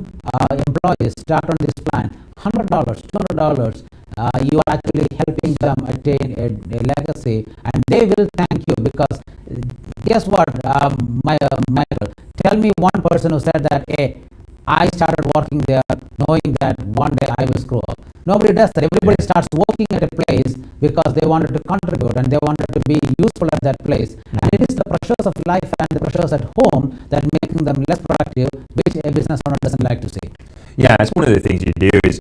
employees start on this plan, $100, $200, you are actually helping them attain a legacy, and they will thank you, because guess what, Michael, tell me one person who said that, hey, I started working there knowing that one day I will screw up. Nobody does that. Everybody starts working at a place because they wanted to contribute and they wanted to be useful at that place. And it is the pressures of life and the pressures at home that making them less productive, which a business owner doesn't like to see. Yeah, it's one of the things you do is,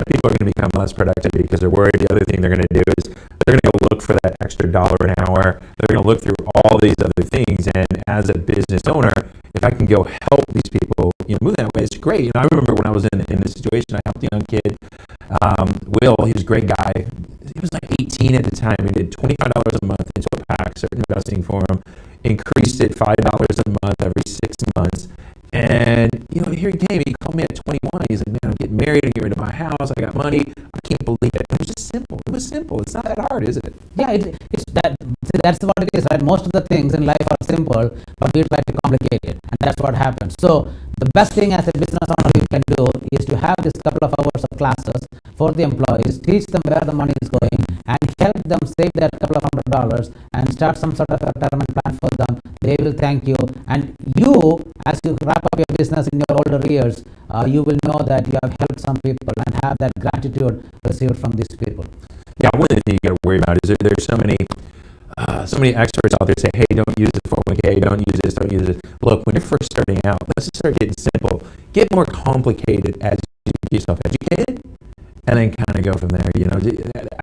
people are going to become less productive because they're worried. The other thing they're going to do is they're going to go look for that extra $1 an hour. They're going to look through all these other things. And as a business owner, if I can go help these people move that way, it's great. And I remember when I was in this situation, I helped a young kid, Will. He was a great guy. He was like 18 at the time. He did $25 a month into a PAC, started investing for him, increased it $5 a month every 6 months. And, here he came. He called me at 21. He's like, man, I'm getting married. I'm getting rid of my house. I got money. I can't believe it. It was just simple. It was simple. It's not that hard, is it? Yeah, it's that. That's what it is, right? Most of the things in life are simple, but we try to complicate it, and that's what happens. So the best thing as a business owner you can do is to have this couple of hours of classes for the employees, teach them where the money is going, and help them save that couple of $100 and start some sort of a retirement plan for them. They will thank you, and you, as you wrap up your business in your older years, you will know that you have helped some people and have that gratitude received from these people. Yeah, one of the things you got to worry about is there's so many experts out there say, hey, don't use the 401k, don't use this, don't use this. Look, when you're first starting out, let's just start getting simple. Get more complicated as you get yourself educated, and then kind of go from there. I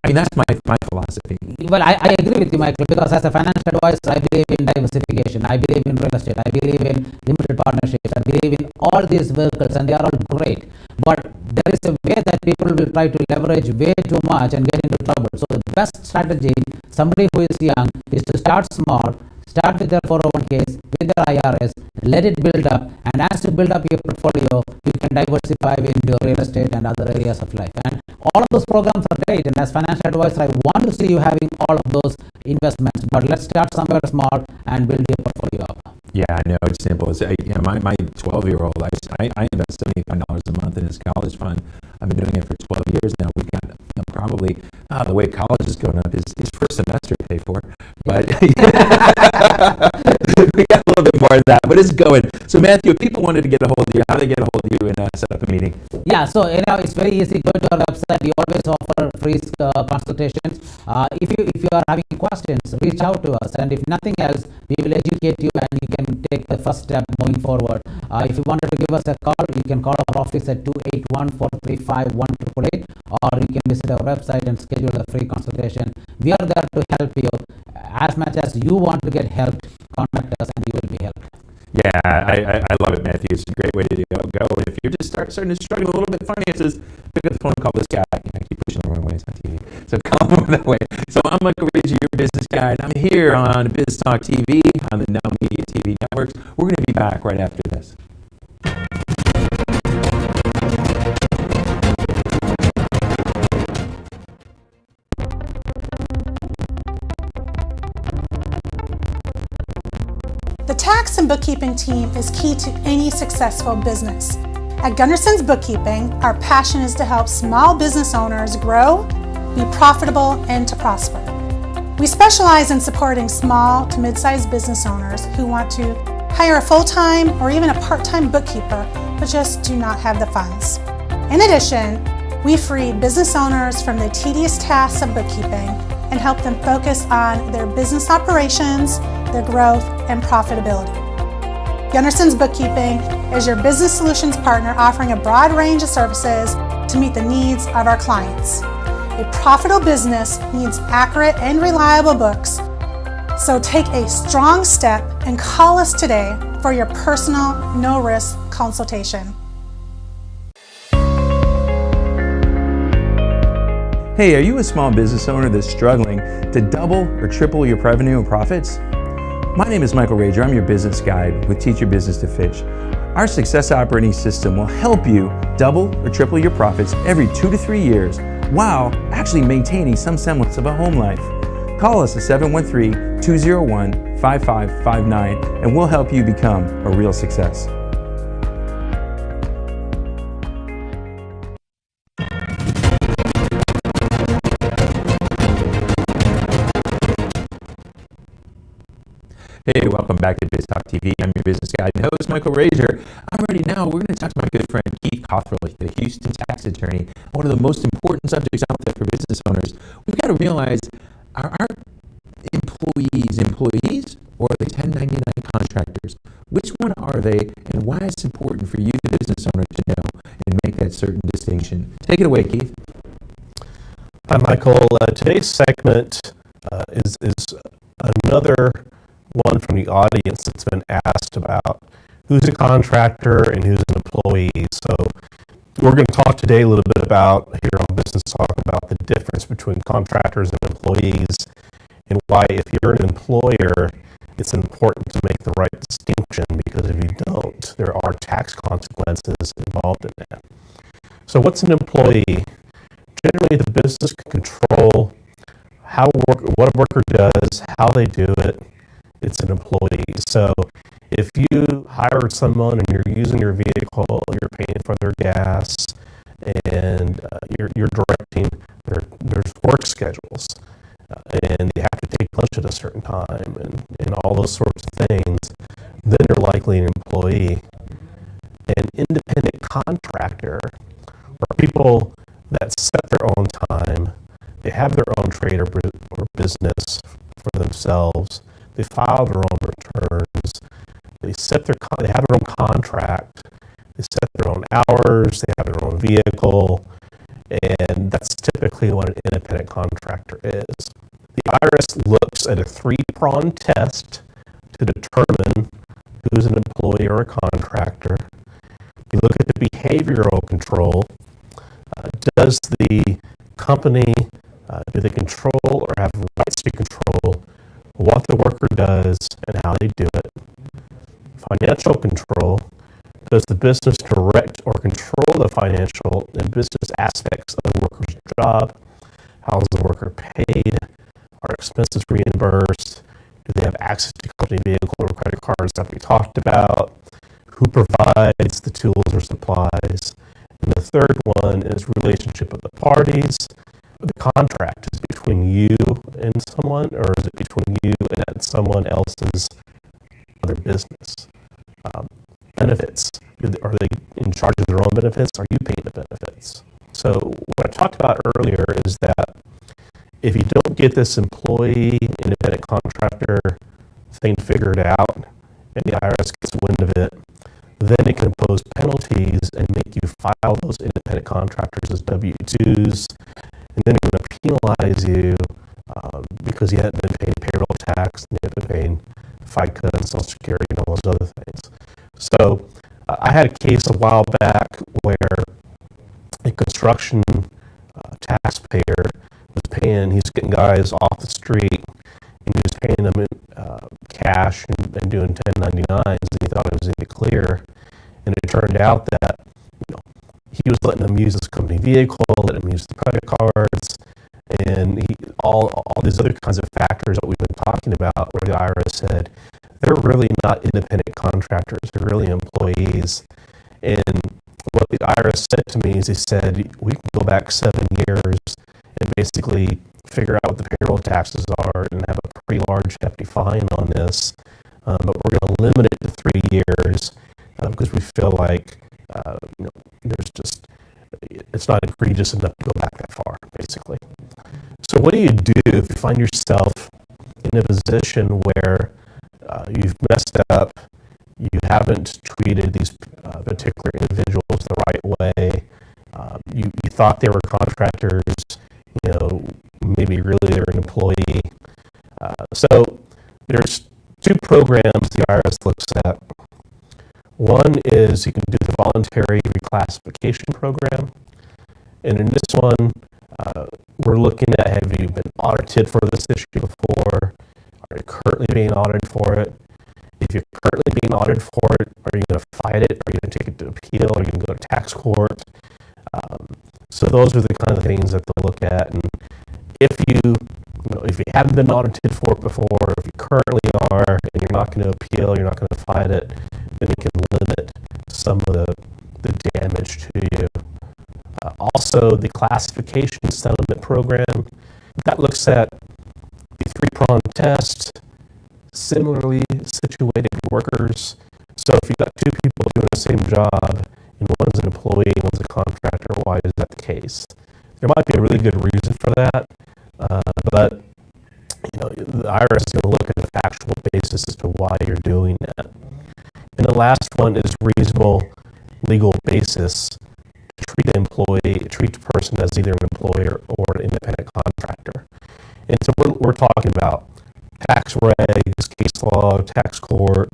mean, that's my philosophy. Well, I agree with you, Michael, because as a financial advisor, I believe in diversification. I believe in real estate. I believe in limited partnerships. I believe in all these vehicles, and they are all great. But there is a way that people will try to leverage way too much and get into trouble. So the best strategy, somebody who is young, is to start small, start with their 401ks, with their IRS, let it build up, and as you build up your portfolio, you can diversify into real estate and other areas of life. And all of those programs are great, and as financial advisor, I want to see you having all of those investments, but let's start somewhere small and build your portfolio up. Yeah, I know, it's simple. It's, my 12-year-old, I invest $75 a month in his college fund. I've been doing it for 12 years now. We've got probably, the way college is going up, his first semester paid for, but we got a little bit more of that, but it's going. So Matthew, if people wanted to get a hold of you, how do they get a hold of you and set up a meeting? Yeah, so it's very easy. Go to our website. We always offer free consultations. If you are having questions, reach out to us, and if nothing else, we will educate you, and you can take the first step moving forward. If you wanted to give us a call, you can call our office at 281-435-1888, or you can visit our website and schedule a free consultation. We are there to help you. As much as you want to get helped, contact us and you will be helped. Yeah, I love it, Matthew. It's a great way to go. If you're just starting to struggle a little bit with finances, pick up the phone and call this guy. I keep pushing the wrong way. It's on TV. So call him that way. So I'm Michael Rager, your business guide. I'm here on Biz Talk TV on the NowMedia TV networks. We're going to be back right after this. The tax and bookkeeping team is key to any successful business. At Gunderson's Bookkeeping, our passion is to help small business owners grow, be profitable, and to prosper. We specialize in supporting small to mid-sized business owners who want to hire a full-time or even a part-time bookkeeper, but just do not have the funds. In addition, we free business owners from the tedious tasks of bookkeeping and help them focus on their business operations, their growth, and profitability. Gunderson's Bookkeeping is your business solutions partner, offering a broad range of services to meet the needs of our clients. A profitable business needs accurate and reliable books, so take a strong step and call us today for your personal, no-risk consultation. Hey, are you a small business owner that's struggling to double or triple your revenue and profits? My name is Michael Rager. I'm your business guide with Teach Your Business to Fish. Our success operating system will help you double or triple your profits every 2 to 3 years while actually maintaining some semblance of a home life. Call us at 713-201-5559 and we'll help you become a real success. Hey, welcome back to Biz Talk TV. I'm your business guide and host, Michael Rager. I'm ready now. We're going to talk to my good friend Keith Cothrell, the Houston tax attorney. One of the most important subjects out there for business owners. We've got to realize, are our employees or are they 1099 contractors? Which one are they, and why it's important for you, the business owner, to know and make that certain distinction? Take it away, Keith. Hi, Michael. Today's segment is another one from the audience that's been asked about who's a contractor and who's an employee. So we're going to talk today a little bit about, here on Business Talk, about the difference between contractors and employees, and why if you're an employer, it's important to make the right distinction, because if you don't, there are tax consequences involved in that. So what's an employee? Generally, the business can control what a worker does, how they do it. It's an employee. So if you hire someone and you're using your vehicle, you're paying for their gas, and you're directing their work schedules, and they have to take lunch at a certain time, and all those sorts of things, then you're likely an employee. An independent contractor are people that set their own time. They have their own trade or business for themselves. They file their own returns. They have their own contract. They set their own hours. They have their own vehicle, and that's typically what an independent contractor is. The IRS looks at a three-pronged test to determine who's an employee or a contractor. We look at the behavioral control. Does the company, do they control or have rights to control what the worker does and how they do it? Financial control. Does the business direct or control the financial and business aspects of the worker's job? How is the worker paid? Are expenses reimbursed? Do they have access to company vehicle or credit cards that we talked about? Who provides the tools or supplies? And the third one is relationship of the parties. The contract is between you and someone, or is it between you and someone else's other business? Benefits. Are they in charge of their own benefits? Are you paying the benefits? So what I talked about earlier is that if you don't get this employee, independent contractor thing figured out, and the IRS gets wind of it, then it can impose penalties and make you file those independent contractors as W-2s, and then it's going to penalize you because you haven't been paying payroll tax, and you haven't been paying FICA and Social Security and all those other things. So I had a case a while back where a construction taxpayer was paying, he's getting guys off the street, and he was paying them in cash and doing 1099s, and he thought it was really clear. And it turned out that he was letting them use his company vehicle, letting them use the credit cards, and all these other kinds of factors that we've been talking about, where the IRS said they're really not independent contractors, they're really employees. And what the IRS said to me is, they said, we can go back 7 years and basically figure out what the payroll taxes are and have a pretty large hefty fine on this, but we're going to limit it to 3 years because we feel like there's just, it's not egregious enough to go back that far, basically. So what do you do if you find yourself in a position where you've messed up, you haven't treated these particular individuals the right way, you thought they were contractors, maybe really they're an employee. So there's two programs the IRS looks at. One is you can do the voluntary reclassification program. And in this one, we're looking at, have you been audited for this issue before? Are you currently being audited for it? If you're currently being audited for it, are you going to fight it? Are you going to take it to appeal? Are you going to go to tax court? So those are the kind of things that they'll look at. And if you haven't been audited for it before, if you currently are, and you're not going to appeal, you're not going to fight it, then it can limit some of the damage to you. Also, the classification settlement program, that looks at the three-pronged test, similarly situated workers. So if you've got two people doing the same job, and one's an employee and one's a contractor, why is that the case? There might be a really good reason for that, but the IRS is going to look at the factual basis as to why you're doing that. And the last one is reasonable legal basis to treat the person as either an employer or an independent contractor. And so we're talking about tax regs, case law, tax court,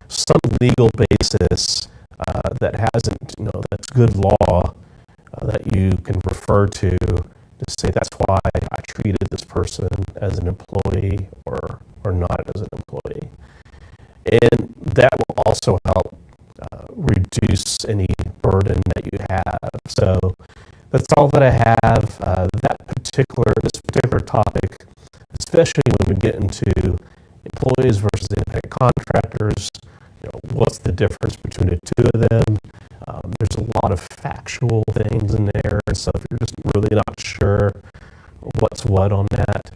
some legal basis that hasn't, that's good law that you can refer to say that's why I treated this person as an employee or not as an employee. And that will also help reduce any burden that you have. So that's all that I have. This particular topic, especially when we get into employees versus independent contractors, what's the difference between the two of them? There's a lot of factual things in there, so if you're just really not sure what's what on that,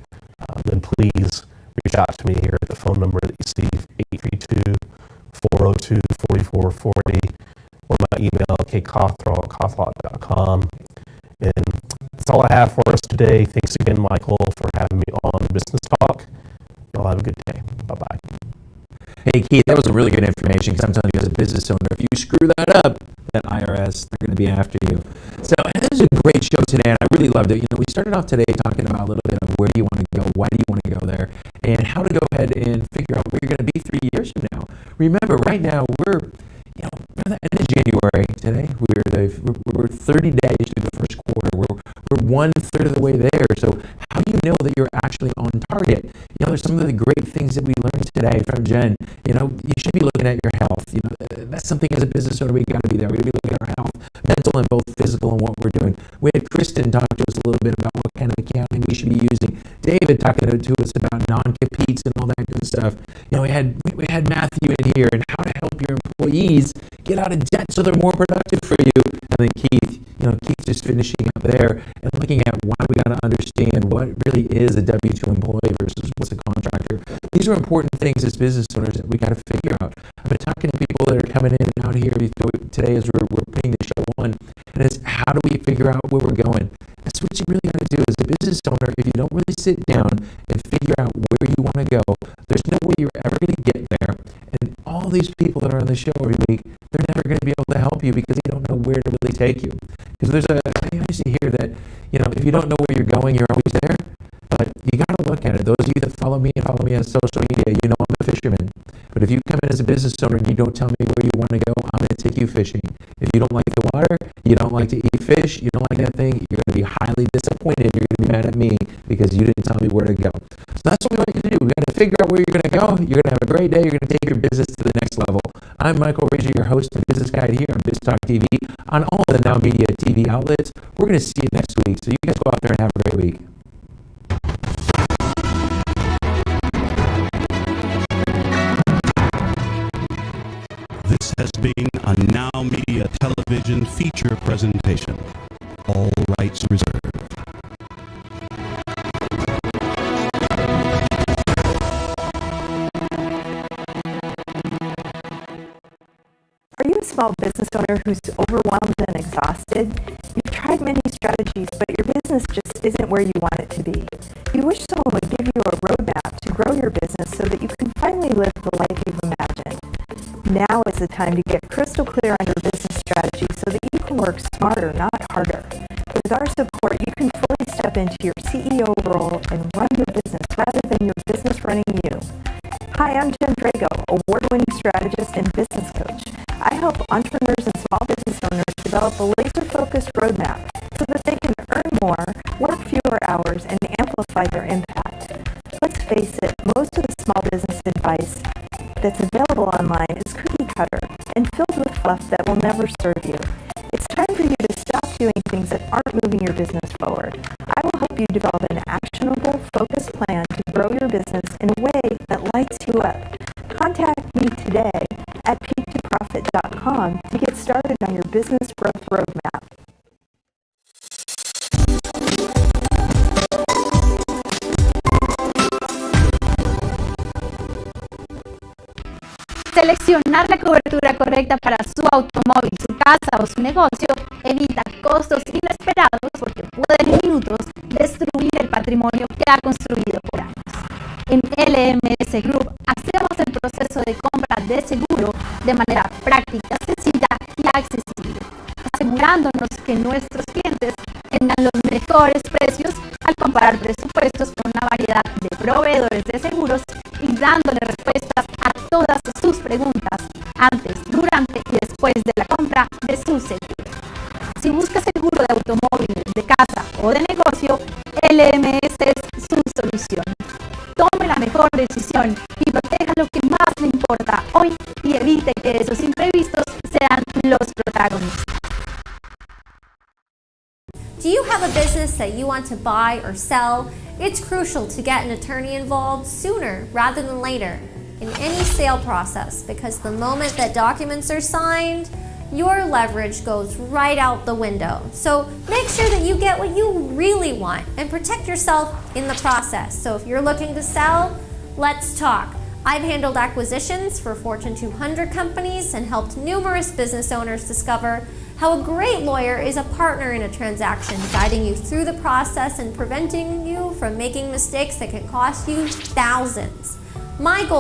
then please reach out to me here at the phone number that you see, 832-402-4440, or my email, kcawthorall@cawthorall.com. And that's all I have for us today. Thanks again, Michael, for having me on Business Talk. Y'all have a good day. Bye-bye. Hey, Keith, that was a really good information, because I'm telling you, as a business owner, if you screw that up, that IRS, they're going to be after you. So this is a great show today, and I really loved it. We started off today talking about a little bit of where do you want to go, why do you want to go there, and how to go ahead and figure out where you're going to be 3 years from now. Remember, right now, we're the end of January today. We're 30 days through the first quarter. We're 1/3 of the way there. So how do you know that you're actually on target? There's some of the great things that we learned today from Jen. You should be looking at your health. That's something as a business owner we got to be there. We got to be looking at our health, mental and both physical, and what we're doing. We had Kristen talk to us a little bit about what kind of accounting we should be using. David talking to us about non-competes and all that good stuff. We had Matthew in here and how to help your employees get out of debt so they're more productive for you. And then Keith just finishing up there and looking at why we got to understand what really is a W-2 employee versus what's a contractor. These are important things as business owners that we got to figure out. I've been talking to people that are coming in and out here today as we're putting the show on, and it's how do we figure out where we're going? That's what you really got to do as a business owner. If you don't really sit down and figure out where you want to go, there's no way you're ever going to get there. And all these people that are on the show every week, they're never going to be able to help you because they don't know where to really take you. Because there's I used to hear that, if you don't know where you're going, you're always there. But you got to look at it. Those of you that follow me on social media, I'm a fisherman. But if you come in as a business owner and you don't tell me where you want to go, I'm going to take you fishing. If you don't like the water, you don't like to eat fish, you don't like that thing, you're going to be highly disappointed. You're going to be mad at me because you didn't tell me where to go. So that's what we want you to do. We got to figure out where you're going to go. You're going to have a great day. You're going to take your business to the next level. I'm Michael Rager, your host and business guide here on Biz Talk TV on all the NowMedia TV outlets. We're going to see you next week. So you guys go out there and have a great week. This has been a NowMedia Television feature presentation. All rights reserved. Are you a small business owner who's overwhelmed and exhausted? You've tried many strategies, but your business just isn't where you want it to be. You wish someone would give you a roadmap to grow your business so that you can finally live the life you've imagined. Now is the time to get crystal clear on your business strategy so that you can work smarter, not harder. With our support, you can fully step into your CEO role and run your business rather than your business running you. Hi, I'm Jen Drago, award-winning strategist and business coach. I help entrepreneurs and small business owners develop a laser-focused roadmap so that they can earn more, work fewer hours, and amplify their impact. Let's face it, most of the small business advice that's available online is cookie cutter and filled with fluff that will never serve you. It's time for you to stop doing things that aren't moving your business forward. I will help you develop an actionable, focused plan to grow your business in a way that lights you up. Contact me today at peaktoprofit.com to get started on your business growth roadmap. Seleccionar la cobertura correcta para su automóvil, su casa o su negocio evita costos inesperados porque pueden en minutos destruir el patrimonio que ha construido por años. En LMS Group hacemos el proceso de compra de seguro de manera práctica, sencilla y accesible, asegurándonos que nuestros clientes tengan los mejores precios al comparar presupuestos con una variedad de proveedores de seguros y dando dándole respuestas a todas sus preguntas antes, durante y después de la compra de su seguro. Si busca seguro de automóvil, de casa o de negocio, LMS es su solución. Tome la mejor decisión y proteja lo que más le importa hoy y evite que esos imprevistos sean los protagonistas. Do you have a business that you want to buy or sell? It's crucial to get an attorney involved sooner rather than later in any sale process, because the moment that documents are signed, your leverage goes right out the window. So make sure that you get what you really want and protect yourself in the process. So if you're looking to sell, let's talk. I've handled acquisitions for Fortune 200 companies and helped numerous business owners discover how a great lawyer is a partner in a transaction, guiding you through the process and preventing you from making mistakes that can cost you thousands. My goal